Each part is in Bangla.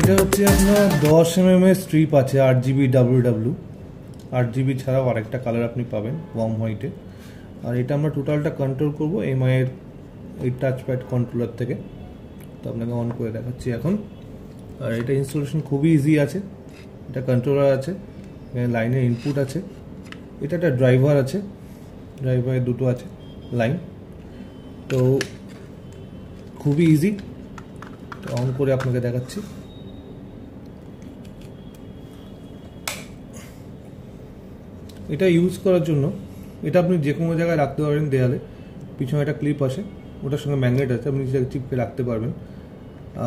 এটা হচ্ছে আপনার 10 mm এর স্ট্রিপ আছে, 8GB WW, 8GB ছাড়াও আরেকটা কালার আপনি পাবেন ওয়ার্ম হোয়াইটে। আর এটা আমরা টোটালটা কন্ট্রোল করবো MI এর এই টাচপ্যাড কন্ট্রোলার থেকে। তো আপনাকে অন করে দেখাচ্ছি এখন। আর এটা ইনস্টলেশন খুবই ইজি আছে। এটা কন্ট্রোলার আছে, এখানে লাইনের ইনপুট আছে, এটা একটা ড্রাইভার আছে, ড্রাইভারের দুটো আছে লাইন। তো খুবই ইজি। অন করে আপনাকে দেখাচ্ছি। এটা ইউজ করার জন্য এটা আপনি যে কোনো জায়গায় রাখতে পারবেন, দেয়ালে পিছনে একটা ক্লিপ আসে, ওটার সঙ্গে ম্যাগনেট আছে, আপনি সেটা চিপকে রাখতে পারবেন।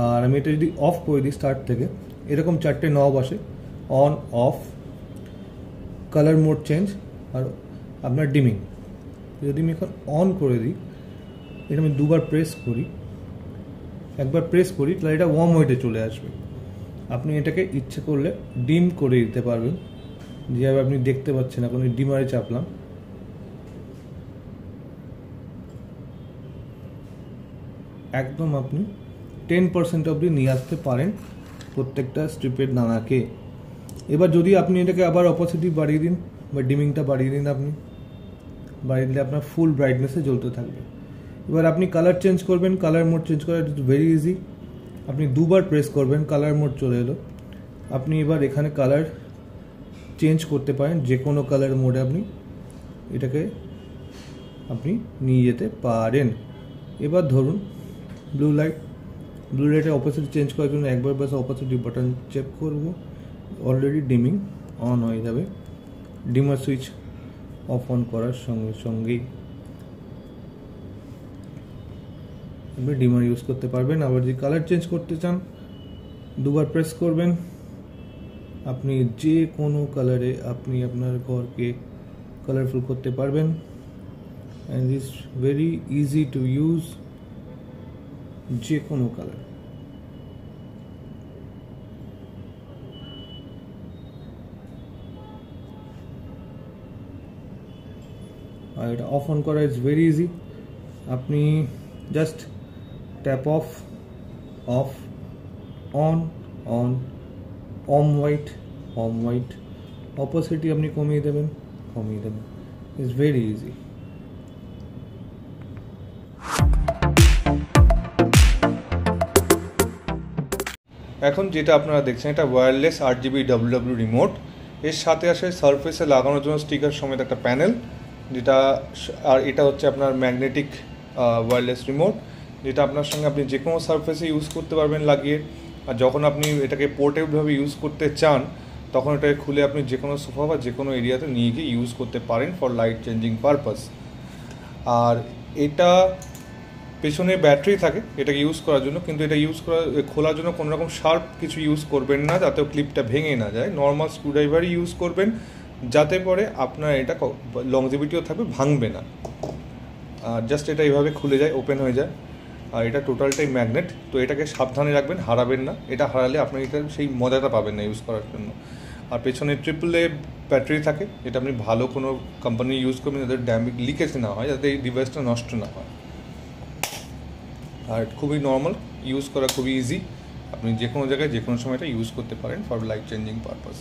আর আমি এটা যদি অফ করে দিই স্টার্ট থেকে, এরকম 4টে নব আসে, on off, colour mode change আর আপনার ডিমিং। যদি আমি এখন অন করে দিই, এটা আমি দুবার প্রেস করি, একবার প্রেস করি তাহলে এটা ওয়ার্ম হোয়াইটে চলে আসবে। আপনি এটাকে ইচ্ছে করলে ডিম করে দিতে পারবেন, যেভাবে আপনি দেখতে পাচ্ছেন এখন ডিমারে চাপলাম, একদম আপনি 10% অবধি নিয়ে আসতে পারেন প্রত্যেকটা স্ট্রিপের দানাকে। এবার যদি আপনি এটাকে আবার অপোসিটি বাড়িয়ে দিন বা ডিমিংটা বাড়িয়ে দিন, আপনি বাড়িয়ে দিলে আপনার ফুল ব্রাইটনেসে জ্বলতে থাকবে। এবার আপনি কালার চেঞ্জ করবেন, কালার মোড চেঞ্জ করা ভেরি ইজি। আপনি দুবার প্রেস করবেন, কালার মোড চলে এলো। আপনি এবার এখানে কালার চেঞ্জ করতে পারেন, যে কোনো কালার মোডে আপনি এটাকে আপনি নিয়ে যেতে পারেন। এবার ধরুন ব্লু লাইটের অপোজিট চেঞ্জ করার জন্য একবার বাস অপোজিট বাটন চেক করব, অলরেডি ডিমিং অন হয়ে যাবে। ডিমার সুইচ অফ অন করার সঙ্গে সঙ্গেই আপনি ডিমার ইউজ করতে পারবেন। আবার যদি কালার চেঞ্জ করতে চান, দুবার প্রেস করবেন, আপনি যে কোনো কালারে আপনি আপনার ঘরকে কালারফুল করতে পারবেন। And it's very easy to use, যে কোনো কালার। আর এটা অফ অন করা ইজ ভেরি ইজি। আপনি just tap off, of, on, on, white, opacity আপনি কমিয়ে দেবেন, ইটস ভেরি ইজি। এখন যেটা আপনারা দেখছেন, এটা ওয়্যারলেস 8GB WW রিমোট। এর সাথে আসে সারফেসে লাগানোর জন্য স্টিকার সমেত একটা প্যানেল, যেটা, আর এটা হচ্ছে আপনার ম্যাগনেটিক ওয়্যারলেস রিমোট, যেটা আপনার সঙ্গে আপনি যে কোনো সারফেসে ইউজ করতে পারবেন লাগিয়ে। আর যখন আপনি এটাকে পোর্টেবলভাবে ইউজ করতে চান, তখন এটাকে খুলে আপনি যে কোনো সোফা বা যে কোনো এরিয়াতে নিয়ে গিয়ে ইউজ করতে পারেন ফর লাইট চেঞ্জিং পারপাস। আর এটা পেছনে ব্যাটারি থাকে এটাকে ইউজ করার জন্য, কিন্তু এটা খোলার জন্য কোনো রকম শার্প কিছু ইউজ করবেন না, যাতে ক্লিপটা ভেঙে না যায়। নর্মাল স্ক্রুড্রাইভারই ইউজ করবেন, যাতে করে আপনার এটা লংজিভিটিও থাকবে, ভাঙবে না। আর জাস্ট এটা এইভাবে খুলে যায়, ওপেন হয়ে যায়। আর এটা টোটালটাই ম্যাগনেট, তো এটাকে সাবধানে রাখবেন, হারাবেন না। এটা হারালে আপনার এটা সেই মজাটা পাবেন না ইউজ করার জন্য। আর পেছনে AAA ব্যাটারি থাকে, এটা আপনি ভালো কোনো কোম্পানি ইউজ করবেন, যাতে লিকেজ না হয়, যাতে এই ডিভাইসটা নষ্ট না হয়। আর খুবই নর্মাল, ইউজ করা খুবই ইজি। আপনি যে কোনো জায়গায় যে কোনো সময় এটা ইউজ করতে পারেন ফর লাইট চেঞ্জিং পারপাস।